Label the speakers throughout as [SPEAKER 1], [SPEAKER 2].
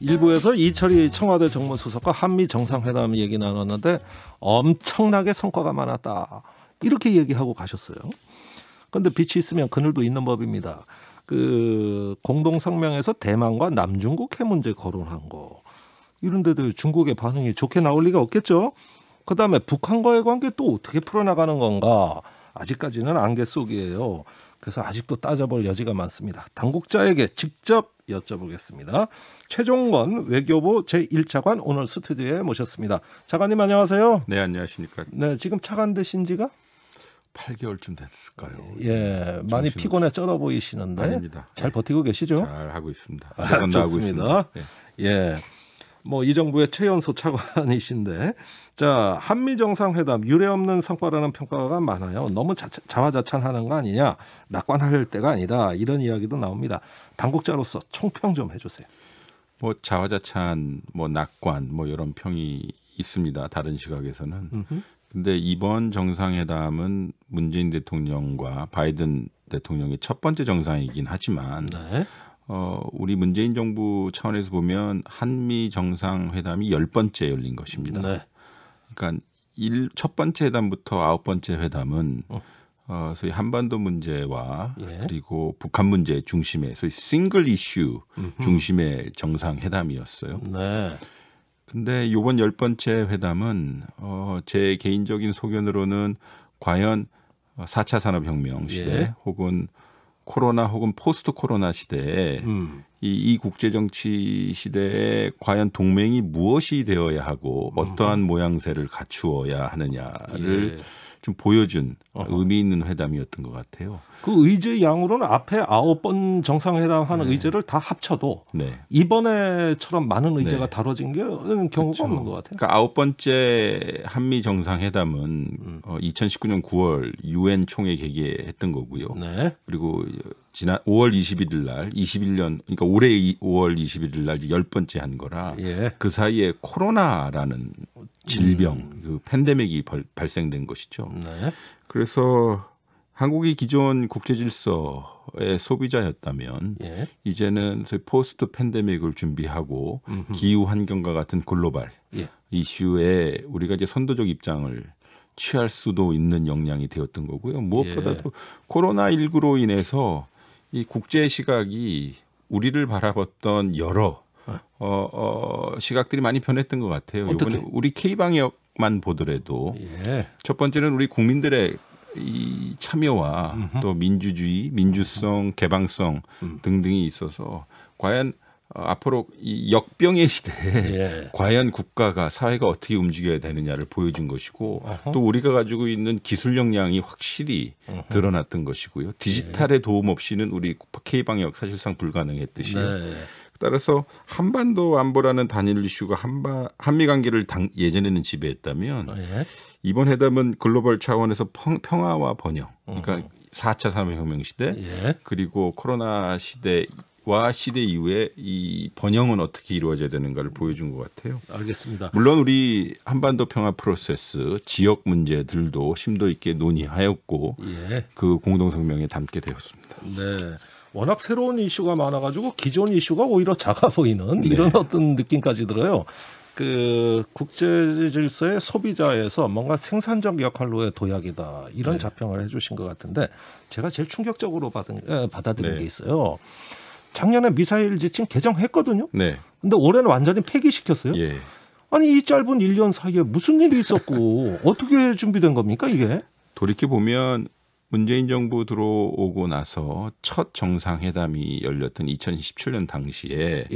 [SPEAKER 1] 일부에서 이철희 청와대 정무수석과 한미 정상회담 얘기 나눴는데 엄청나게 성과가 많았다. 이렇게 얘기하고 가셨어요. 그런데 빛이 있으면 그늘도 있는 법입니다. 그 공동성명에서 대만과 남중국 핵 문제 거론한 거. 이런데도 중국의 반응이 좋게 나올 리가 없겠죠. 그다음에 북한과의 관계 또 어떻게 풀어나가는 건가. 아직까지는 안개 속이에요. 그래서 아직도 따져볼 여지가 많습니다. 당국자에게 직접 여쭤보겠습니다. 최종건 외교부 제1차관 오늘 스튜디오에 모셨습니다. 차관님 안녕하세요.
[SPEAKER 2] 네, 안녕하십니까.
[SPEAKER 1] 네, 지금 차관 되신 지가
[SPEAKER 2] 8개월쯤 됐을까요?
[SPEAKER 1] 예, 많이 피곤해 쩔어 보이시는데
[SPEAKER 2] 아닙니다.
[SPEAKER 1] 잘 버티고 계시죠?
[SPEAKER 2] 잘 하고 있습니다.
[SPEAKER 1] 좋습니다. 네. 예. 뭐 이 정부의 최연소 차관이신데, 자 한미 정상회담 유례없는 성과라는 평가가 많아요. 너무 자화자찬하는 거 아니냐, 낙관할 때가 아니다 이런 이야기도 나옵니다. 당국자로서 총평 좀 해주세요.
[SPEAKER 2] 뭐 자화자찬, 뭐 낙관, 뭐 이런 평이 있습니다. 다른 시각에서는. 근데 이번 정상회담은 문재인 대통령과 바이든 대통령의 첫 번째 정상이긴 하지만.
[SPEAKER 1] 네.
[SPEAKER 2] 우리 문재인 정부 차원에서 보면 한미 정상회담이 10번째 열린 것입니다.
[SPEAKER 1] 네.
[SPEAKER 2] 그러니까 첫 번째 회담부터 9번째 회담은 소위 한반도 문제와 그리고 북한 문제 중심의 소위 싱글 이슈 중심의 정상회담이었어요.
[SPEAKER 1] 네.
[SPEAKER 2] 근데 이번 10번째 회담은 제 개인적인 소견으로는 과연 4차 산업혁명 시대 혹은 코로나 혹은 포스트 코로나 시대에 이 국제정치 시대에 과연 동맹이 무엇이 되어야 하고 어떠한 모양새를 갖추어야 하느냐를 좀 보여준 의미 있는 회담이었던 것 같아요.
[SPEAKER 1] 그 의제 양으로는 앞에 9번 정상회담 하는 의제를 다 합쳐도 이번에처럼 많은 의제가 다뤄진 경우가 없는 것 같아요.
[SPEAKER 2] 그러니까 9번째 한미 정상회담은 2019년 9월 유엔 총회 개최했던 거고요.
[SPEAKER 1] 네.
[SPEAKER 2] 그리고 지난 5월 21일 날 21년 그러니까 올해 5월 21일 날 10번째 한 거라 그 사이에 코로나라는 질병, 그 팬데믹이 발생된 것이죠.
[SPEAKER 1] 네.
[SPEAKER 2] 그래서 한국이 기존 국제 질서의 소비자였다면 이제는 포스트 팬데믹을 준비하고 기후 환경과 같은 글로벌 이슈에 우리가 이제 선도적 입장을 취할 수도 있는 역량이 되었던 거고요. 무엇보다도 코로나19로 인해서 이 국제 시각이 우리를 바라봤던 여러 시각들이 많이 변했던 것 같아요. 이번에 우리 K방역만 보더라도 첫 번째는 우리 국민들의 이 참여와 또 민주주의, 민주성, 개방성 등등이 있어서 과연 앞으로 이 역병의 시대에 과연 국가가 사회가 어떻게 움직여야 되느냐를 보여준 것이고 또 우리가 가지고 있는 기술 역량이 확실히 드러났던 것이고요. 디지털의 도움 없이는 우리 K방역 사실상 불가능했듯이 따라서 한반도 안보라는 단일 이슈가 한미 관계를 예전에는 지배했다면 이번 회담은 글로벌 차원에서 평화와 번영, 그러니까 4차 산업혁명 시대 그리고 코로나 시대와 시대 이후에 이 번영은 어떻게 이루어져야 되는가를 보여준 것 같아요.
[SPEAKER 1] 알겠습니다.
[SPEAKER 2] 물론 우리 한반도 평화 프로세스, 지역 문제들도 심도 있게 논의하였고 그 공동성명에 담게 되었습니다.
[SPEAKER 1] 네. 워낙 새로운 이슈가 많아가지고 기존 이슈가 오히려 작아 보이는 이런 어떤 느낌까지 들어요. 그 국제 질서의 소비자에서 뭔가 생산적 역할로의 도약이다 이런 자평을 해주신 것 같은데 제가 제일 충격적으로 받아들인 게 있어요. 작년에 미사일 지침 개정했거든요. 근데 올해는 완전히 폐기시켰어요. 아니 이 짧은 1년 사이에 무슨 일이 있었고 어떻게 준비된 겁니까 이게?
[SPEAKER 2] 돌이켜 보면 문재인 정부 들어오고 나서 첫 정상회담이 열렸던 2017년 당시에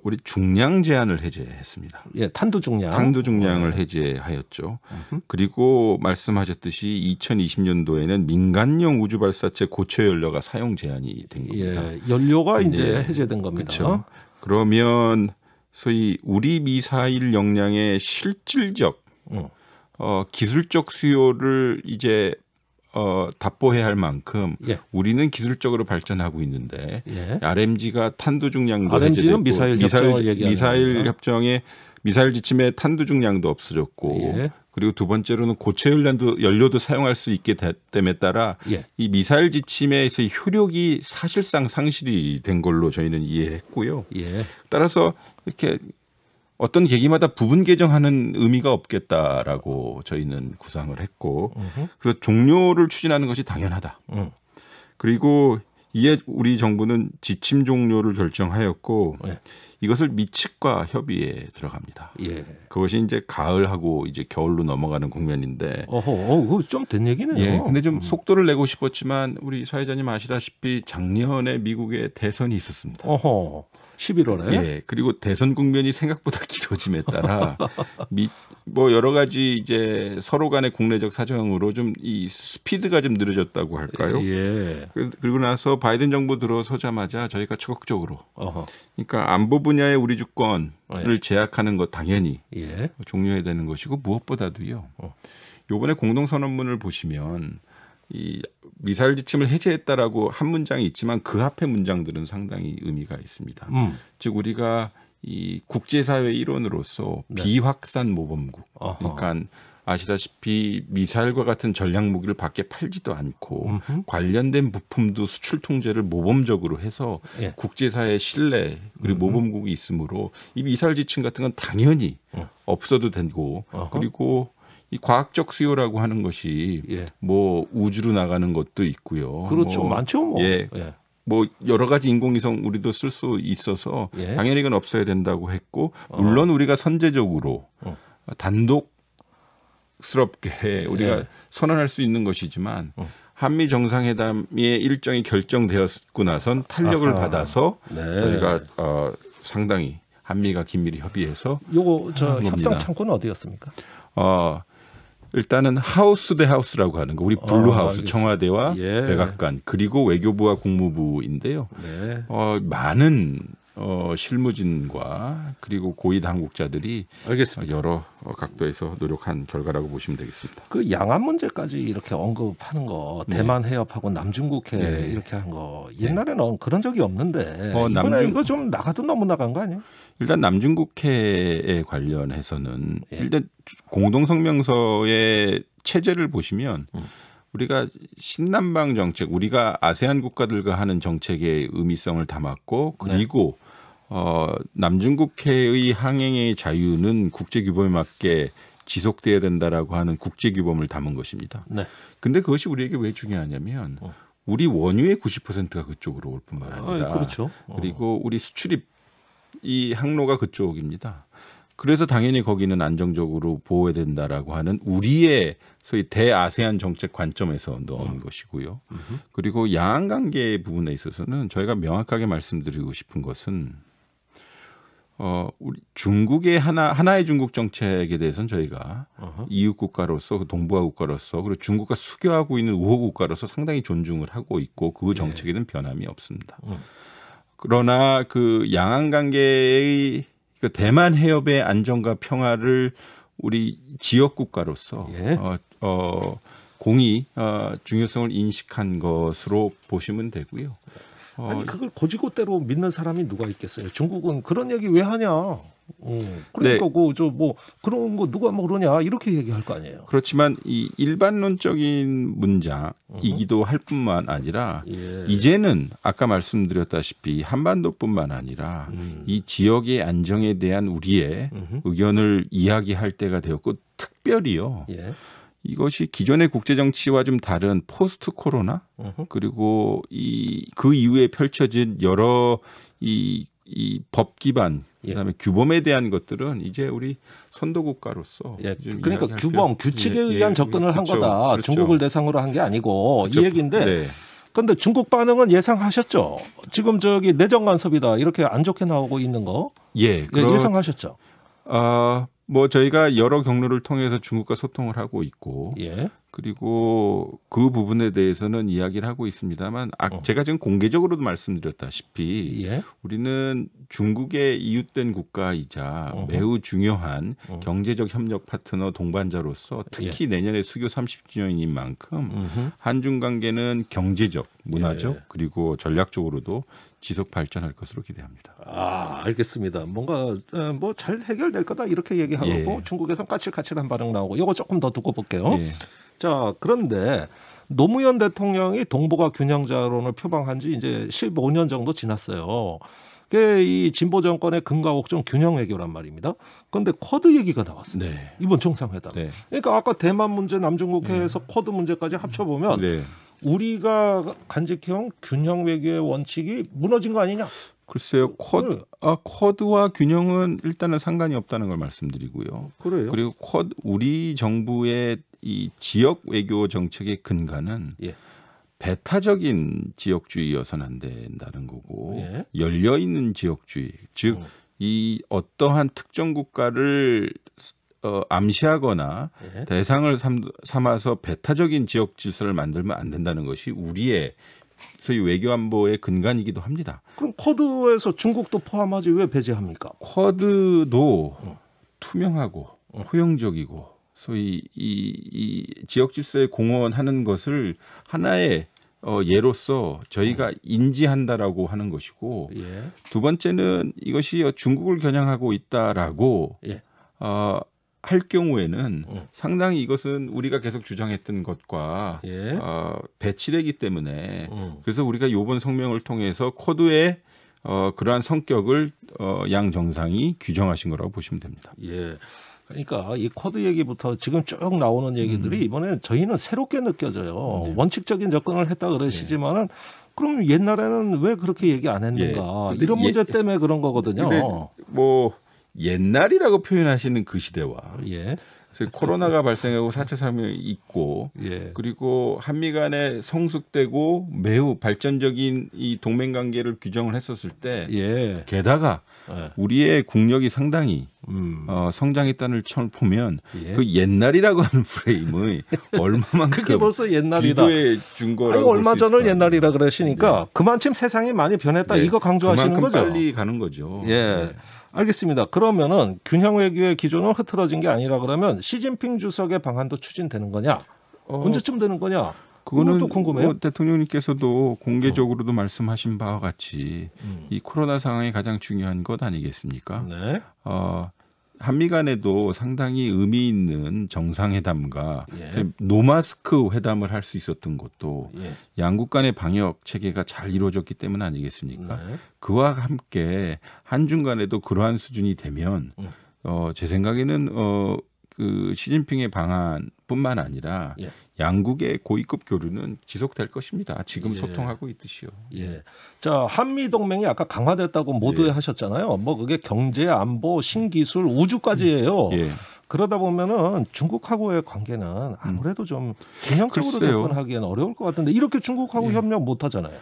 [SPEAKER 2] 우리 중량 제한을 해제했습니다.
[SPEAKER 1] 탄두 중량.
[SPEAKER 2] 탄두 중량을 해제하였죠. 그리고 말씀하셨듯이 2020년도에는 민간용 우주 발사체 고체 연료가 사용 제한이 된 겁니다.
[SPEAKER 1] 연료가 이제 해제된 겁니다.
[SPEAKER 2] 그렇죠. 그러면 소위 우리 미사일 역량의 실질적 기술적 수요를 이제 답보해야 할 만큼 우리는 기술적으로 발전하고 있는데 RMG가 탄두 중량도
[SPEAKER 1] RMG는
[SPEAKER 2] 해제됐고
[SPEAKER 1] 미사일
[SPEAKER 2] 협정에 미사일 지침에 탄두 중량도 없어졌고 그리고 두 번째로는 고체 연료도 사용할 수 있게 됨에 따라
[SPEAKER 1] 예.
[SPEAKER 2] 이 미사일 지침에서의 효력이 사실상 상실이 된 걸로 저희는 이해했고요.
[SPEAKER 1] 예.
[SPEAKER 2] 따라서 이렇게 어떤 계기마다 부분 개정하는 의미가 없겠다라고 저희는 구상을 했고 그래서 종료를 추진하는 것이 당연하다. 그리고 이에 우리 정부는 지침 종료를 결정하였고
[SPEAKER 1] 예.
[SPEAKER 2] 이것을 미측과 협의에 들어갑니다.
[SPEAKER 1] 예.
[SPEAKER 2] 그것이 이제 가을하고 이제 겨울로 넘어가는 국면인데.
[SPEAKER 1] 그거 좀 된 얘기네요.
[SPEAKER 2] 예. 근데 좀 속도를 내고 싶었지만 우리 사회자님 아시다시피 작년에 미국에 대선이 있었습니다.
[SPEAKER 1] 11월에.
[SPEAKER 2] 예. 그리고 대선 국면이 생각보다 길어짐에 따라 뭐 여러 가지 이제 서로 간의 국내적 사정으로 좀 이 스피드가 좀 느려졌다고 할까요?
[SPEAKER 1] 예.
[SPEAKER 2] 그리고 나서 바이든 정부 들어서자마자 저희가 적극적으로 그러니까 안보 분야의 우리 주권을 제약하는 것 당연히
[SPEAKER 1] 예.
[SPEAKER 2] 종료해야 되는 것이고 무엇보다도요. 이번에 공동선언문을 보시면 이 미사일 지침을 해제했다라고 한 문장이 있지만 그 앞에 문장들은 상당히 의미가 있습니다. 즉 우리가 이 국제사회 일원으로서
[SPEAKER 1] 네.
[SPEAKER 2] 비확산 모범국, 그러니까 아시다시피 미사일과 같은 전략 무기를 밖에 팔지도 않고 관련된 부품도 수출 통제를 모범적으로 해서
[SPEAKER 1] 예.
[SPEAKER 2] 국제사회 신뢰 그리고 모범국이 있으므로 이 미사일 지침 같은 건 당연히 없어도 되고 그리고 이 과학적 수요라고 하는 것이
[SPEAKER 1] 예.
[SPEAKER 2] 뭐 우주로 나가는 것도 있고요.
[SPEAKER 1] 그렇죠. 많죠. 뭐.
[SPEAKER 2] 예. 뭐 여러 가지 인공위성 우리도 쓸 수 있어서
[SPEAKER 1] 예.
[SPEAKER 2] 당연히 이건 없어야 된다고 했고 물론 우리가 선제적으로 단독스럽게 우리가 선언할 수 있는 것이지만 한미 정상회담의 일정이 결정되었고 나선 탄력을 받아서 저희가 상당히 한미가 긴밀히 협의해서
[SPEAKER 1] 요거 저 협상 창구는 어디였습니까?
[SPEAKER 2] 일단은 하우스 대 하우스라고 하는 거 우리 블루하우스 청와대와
[SPEAKER 1] 예.
[SPEAKER 2] 백악관 그리고 외교부와 국무부인데요.
[SPEAKER 1] 네.
[SPEAKER 2] 많은 실무진과 그리고 고위 당국자들이
[SPEAKER 1] 알겠습니다.
[SPEAKER 2] 여러 각도에서 노력한 결과라고 보시면 되겠습니다.
[SPEAKER 1] 그 양안 문제까지 이렇게 언급하는 거 대만 해협하고 남중국해 이렇게 한 거 옛날에는 그런 적이 없는데 이번에 이거 좀 나가도 너무 나간 거 아니에요?
[SPEAKER 2] 일단 남중국해에 관련해서는 일단 공동성명서의 체제를 보시면 우리가 신남방 정책, 우리가 아세안 국가들과 하는 정책의 의미성을 담았고 그리고 남중국해의 항행의 자유는 국제규범에 맞게 지속돼야 된다라고 하는 국제규범을 담은 것입니다. 근데 그것이 우리에게 왜 중요하냐면 우리 원유의 90%가 그쪽으로 올 뿐만 아니라
[SPEAKER 1] 그렇죠.
[SPEAKER 2] 그리고 우리 수출입 이 항로가 그쪽입니다. 그래서 당연히 거기는 안정적으로 보호해야 된다라고 하는 우리의 소위 대아세안 정책 관점에서 넣은 것이고요. 그리고 양안 관계 부분에 있어서는 저희가 명확하게 말씀드리고 싶은 것은 우리 중국의 하나의 중국 정책에 대해서는 저희가 이웃 국가로서 동북아 국가로서 그리고 중국과 수교하고 있는 우호 국가로서 상당히 존중을 하고 있고 그 정책에는 변함이 없습니다. 그러나 그 양안 관계의 그 대만 해협의 안정과 평화를 우리 지역 국가로서 공히 중요성을 인식한 것으로 보시면 되고요.
[SPEAKER 1] 아니 그걸 고지고대로 믿는 사람이 누가 있겠어요? 중국은 그런 얘기 왜 하냐? 그러니까 뭐 그런 거 누가 모르냐 이렇게 얘기할 거 아니에요.
[SPEAKER 2] 그렇지만 이 일반론적인 문장이기도 할 뿐만 아니라 이제는 아까 말씀드렸다시피 한반도뿐만 아니라 이 지역의 안정에 대한 우리의 의견을 이야기할 때가 되었고 특별히요. 이것이 기존의 국제 정치와 좀 다른 포스트 코로나 그리고 그 이후에 펼쳐진 여러 이 법 기반 그다음에 규범에 대한 것들은 이제 우리 선도 국가로서
[SPEAKER 1] 그러니까 규범 규칙에 의한 접근을 한 거다.
[SPEAKER 2] 그렇죠.
[SPEAKER 1] 중국을 대상으로 한 게 아니고 이 얘기인데. 그런데 중국 반응은 예상하셨죠? 지금 저기 내정 간섭이다 이렇게 안 좋게 나오고 있는 거 예상하셨죠?
[SPEAKER 2] 뭐 저희가 여러 경로를 통해서 중국과 소통을 하고 있고 그리고 그 부분에 대해서는 이야기를 하고 있습니다만 제가 지금 공개적으로도 말씀드렸다시피
[SPEAKER 1] 예.
[SPEAKER 2] 우리는 중국의 이웃된 국가이자 매우 중요한 경제적 협력 파트너 동반자로서 특히 내년에 수교 30주년인 만큼 한중 관계는 경제적, 문화적 그리고 전략적으로도 지속 발전할 것으로 기대합니다.
[SPEAKER 1] 알겠습니다. 뭔가 뭐 잘 해결될 거다 이렇게 얘기하고 중국에선 까칠까칠한 반응 나오고 이거 조금 더 두고 볼게요. 자, 그런데 노무현 대통령이 동북아 균형자론을 표방한 지 이제 15년 정도 지났어요. 그게 이 진보 정권의 근거 옥정 균형 외교란 말입니다. 그런데 쿼드 얘기가 나왔어요. 이번 정상회담. 그러니까 아까 대만 문제, 남중국해에서 쿼드 문제까지 합쳐보면 우리가 간직해온 균형 외교의 원칙이 무너진 거 아니냐?
[SPEAKER 2] 글쎄요, 쿼드와 균형은 일단은 상관이 없다는 걸 말씀드리고요.
[SPEAKER 1] 그래요?
[SPEAKER 2] 그리고 우리 정부의 이 지역 외교 정책의 근간은 배타적인 지역주의여서는 안 된다는 거고 열려 있는 지역주의, 즉 이 어떠한 특정 국가를 암시하거나 대상을 삼아서 배타적인 지역 질서를 만들면 안 된다는 것이 우리의 소위 외교안보의 근간이기도 합니다.
[SPEAKER 1] 그럼 쿼드에서 중국도 포함하지 왜 배제합니까?
[SPEAKER 2] 쿼드도 투명하고 포용적이고 소위 이 지역 질서에 공헌하는 것을 하나의 예로서 저희가 인지한다라고 하는 것이고 두 번째는 이것이 중국을 겨냥하고 있다라고 할 경우에는 상당히 이것은 우리가 계속 주장했던 것과 배치되기 때문에 그래서 우리가 이번 성명을 통해서 쿼드의 그러한 성격을 양 정상이 규정하신 거라고 보시면 됩니다.
[SPEAKER 1] 그러니까 이 쿼드 얘기부터 지금 쭉 나오는 얘기들이 이번에 저희는 새롭게 느껴져요. 원칙적인 접근을 했다 그러시지만은 그럼 옛날에는 왜 그렇게 얘기 안 했는가? 이런 문제 때문에 그런 거거든요.
[SPEAKER 2] 근데 뭐 옛날이라고 표현하시는 그 시대와 그래서 코로나가 발생하고 4차 산업이 있고 그리고 한미 간에 성숙되고 매우 발전적인 이 동맹 관계를 규정을 했었을 때 게다가 우리의 국력이 상당히 성장했다는 걸 보면 그 옛날이라고 하는 프레임의 얼마만큼
[SPEAKER 1] 그게 벌써 옛날이다.
[SPEAKER 2] 비교해 준 거라고
[SPEAKER 1] 얼마 전을 옛날이라 그러시니까 그만큼 세상이 많이 변했다. 이거 강조하시는
[SPEAKER 2] 그만큼
[SPEAKER 1] 거죠.
[SPEAKER 2] 빨리 가는 거죠.
[SPEAKER 1] 알겠습니다. 그러면은 균형 외교의 기조는 흐트러진 게 아니라 그러면 시진핑 주석의 방안도 추진되는 거냐? 언제쯤 되는 거냐?
[SPEAKER 2] 그거는
[SPEAKER 1] 또 궁금해요.
[SPEAKER 2] 대통령님께서도 공개적으로도 말씀하신 바와 같이 이 코로나 상황이 가장 중요한 것 아니겠습니까? 한미 간에도 상당히 의미 있는 정상회담과 노마스크 회담을 할 수 있었던 것도 양국 간의 방역 체계가 잘 이루어졌기 때문 아니겠습니까? 그와 함께 한중 간에도 그러한 수준이 되면 제 생각에는 그 시진핑의 방안뿐만 아니라 양국의 고위급 교류는 지속될 것입니다. 지금 소통하고 있듯이요.
[SPEAKER 1] 자, 한미 동맹이 아까 강화됐다고 모두 하셨잖아요. 뭐 그게 경제, 안보, 신기술, 우주까지예요. 그러다 보면은 중국하고의 관계는 아무래도 좀 균형적으로 접근하기에는 어려울 것 같은데 이렇게 중국하고 협력 못 하잖아요.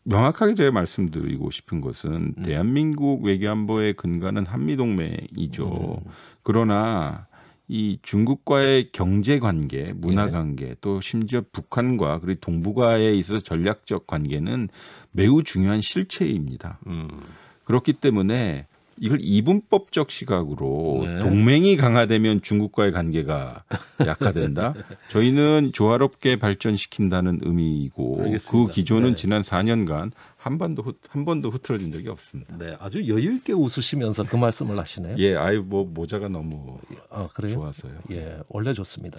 [SPEAKER 2] 명확하게 제가 말씀드리고 싶은 것은 대한민국 외교안보의 근간은 한미동맹이죠. 그러나 이 중국과의 경제 관계, 문화 관계, 또 심지어 북한과 그리고 동북아에 있어서 전략적 관계는 매우 중요한 실체입니다. 그렇기 때문에 이걸 이분법적 시각으로 동맹이 강화되면 중국과의 관계가 약화된다. 저희는 조화롭게 발전시킨다는 의미이고 그 기조는 지난 4년간 한 번도 흐트러진 적이 없습니다.
[SPEAKER 1] 아주 여유 있게 웃으시면서 그 말씀을 하시네요.
[SPEAKER 2] 뭐 모자가 너무 좋아서요.
[SPEAKER 1] 원래 좋습니다.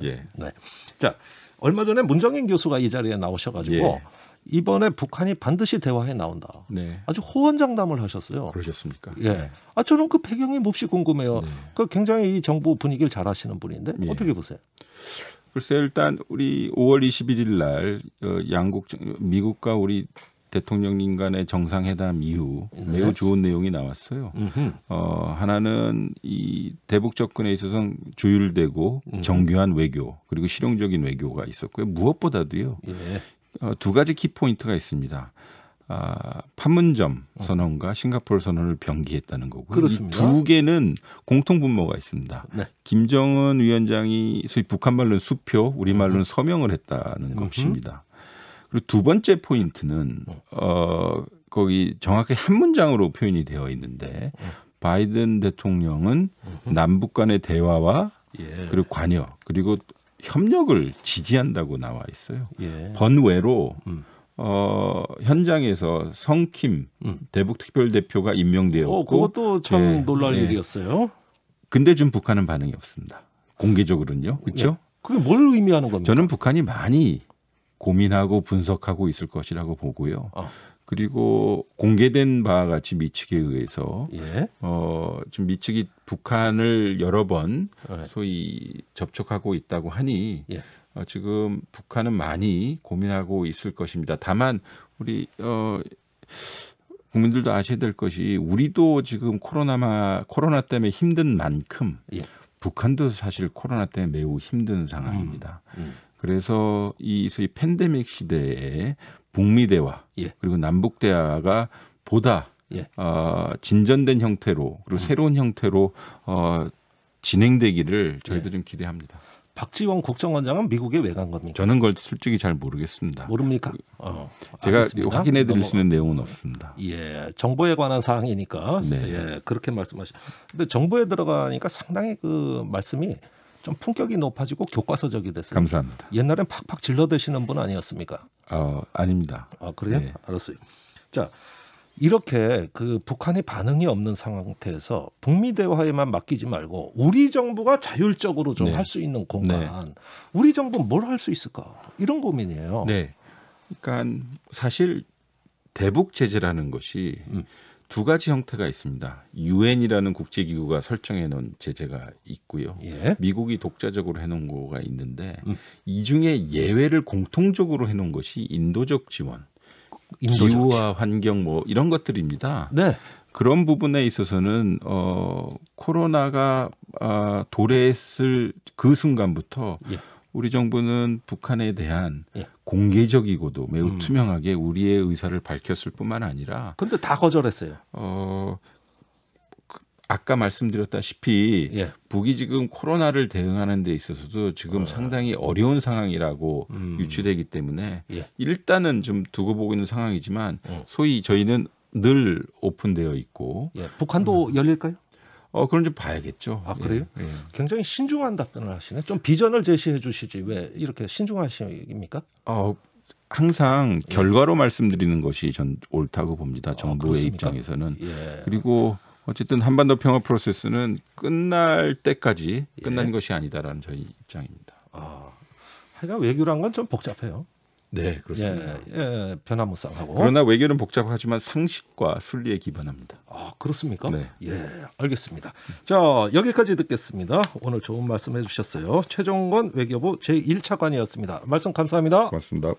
[SPEAKER 1] 자, 얼마 전에 문정인 교수가 이 자리에 나오셔가지고 이번에 북한이 반드시 대화에 나온다. 아주 호언장담을 하셨어요.
[SPEAKER 2] 그러셨습니까?
[SPEAKER 1] 저는 그 배경이 몹시 궁금해요. 그 굉장히 이 정부 분위기를 잘 아시는 분인데 어떻게 보세요?
[SPEAKER 2] 글쎄 일단 우리 5월 21일 날 양국 미국과 우리 대통령님 간의 정상회담 이후 매우 좋은 내용이 나왔어요. 하나는 이 대북 접근에 있어서 조율되고 정교한 외교 그리고 실용적인 외교가 있었고요. 무엇보다도요. 두 가지 키포인트가 있습니다. 판문점 선언과 싱가포르 선언을 병기했다는 거고요.
[SPEAKER 1] 그렇습니다.
[SPEAKER 2] 이 두 개는 공통 분모가 있습니다.
[SPEAKER 1] 네.
[SPEAKER 2] 김정은 위원장이 소위 북한 말로는 수표, 우리 말로는 서명을 했다는 것입니다. 그리고 두 번째 포인트는 거기 정확히 한 문장으로 표현이 되어 있는데 바이든 대통령은 남북 간의 대화와 그리고 관여 그리고 협력을 지지한다고 나와 있어요. 번외로 현장에서 성킴 대북특별대표가 임명되었고
[SPEAKER 1] 그것도 참 놀랄 일이었어요.
[SPEAKER 2] 근데 좀 북한은 반응이 없습니다. 공개적으로는요. 그렇죠?
[SPEAKER 1] 그게 뭘 의미하는 겁니까?
[SPEAKER 2] 저는 북한이 많이 고민하고 분석하고 있을 것이라고 보고요. 그리고 공개된 바와 같이 미측에 의해서 지금 미측이 북한을 여러 번 소위 접촉하고 있다고 하니 지금 북한은 많이 고민하고 있을 것입니다. 다만 우리 국민들도 아셔야 될 것이 우리도 지금 코로나 때문에 힘든 만큼 북한도 사실 코로나 때문에 매우 힘든 상황입니다. 그래서 이 소위 팬데믹 시대에 북미 대화 그리고 남북 대화가 보다 진전된 형태로 그리고 새로운 형태로 진행되기를 저희도 좀 기대합니다.
[SPEAKER 1] 박지원 국정원장은 미국에 왜 간 겁니까?
[SPEAKER 2] 저는 그걸 솔직히 잘 모르겠습니다.
[SPEAKER 1] 모릅니까?
[SPEAKER 2] 제가
[SPEAKER 1] 알겠습니다.
[SPEAKER 2] 확인해 드릴 수 있는 내용은 없습니다.
[SPEAKER 1] 정보에 관한 사항이니까 그렇게 말씀하시. 근데 정보에 들어가니까 상당히 그 말씀이 좀 품격이 높아지고 교과서적이 됐어요.
[SPEAKER 2] 감사합니다.
[SPEAKER 1] 옛날엔 팍팍 질러대시는 분 아니었습니까?
[SPEAKER 2] 아닙니다.
[SPEAKER 1] 그래요? 알았어요. 자, 이렇게 그 북한이 반응이 없는 상태에서 북미 대화에만 맡기지 말고 우리 정부가 자율적으로 좀 할 수 있는 공간, 우리 정부는 뭘 할 수 있을까? 이런 고민이에요.
[SPEAKER 2] 그러니까 사실 대북 제재라는 것이 두 가지 형태가 있습니다. 유엔이라는 국제기구가 설정해 놓은 제재가 있고요. 미국이 독자적으로 해놓은 거가 있는데 이 중에 예외를 공통적으로 해놓은 것이 인도적 지원, 기후와 환경 뭐 이런 것들입니다. 그런 부분에 있어서는 코로나가 도래했을 그 순간부터 우리 정부는 북한에 대한 공개적이고도 매우 투명하게 우리의 의사를 밝혔을 뿐만 아니라
[SPEAKER 1] 근데 다 거절했어요.
[SPEAKER 2] 아까 말씀드렸다시피 북이 지금 코로나를 대응하는 데 있어서도 지금 상당히 어려운 상황이라고 유추되기 때문에 일단은 좀 두고 보고 있는 상황이지만 소위 저희는 늘 오픈되어 있고
[SPEAKER 1] 북한도 열릴까요?
[SPEAKER 2] 그럼 좀 봐야겠죠.
[SPEAKER 1] 그래요? 굉장히 신중한 답변을 하시네. 좀 비전을 제시해 주시지 왜 이렇게 신중하십니까?
[SPEAKER 2] 항상 결과로 말씀드리는 것이 전 옳다고 봅니다. 정부의 입장에서는. 그리고 어쨌든 한반도 평화 프로세스는 끝날 때까지 끝난 것이 아니다라는 저희 입장입니다.
[SPEAKER 1] 하여간 외교란 건 좀 복잡해요.
[SPEAKER 2] 네, 그렇습니다.
[SPEAKER 1] 변화무쌍하고.
[SPEAKER 2] 그러나 외교는 복잡하지만 상식과 순리에 기반합니다.
[SPEAKER 1] 그렇습니까? 알겠습니다. 자, 여기까지 듣겠습니다. 오늘 좋은 말씀 해주셨어요. 최종건 외교부 제1차관이었습니다. 말씀 감사합니다.
[SPEAKER 2] 고맙습니다.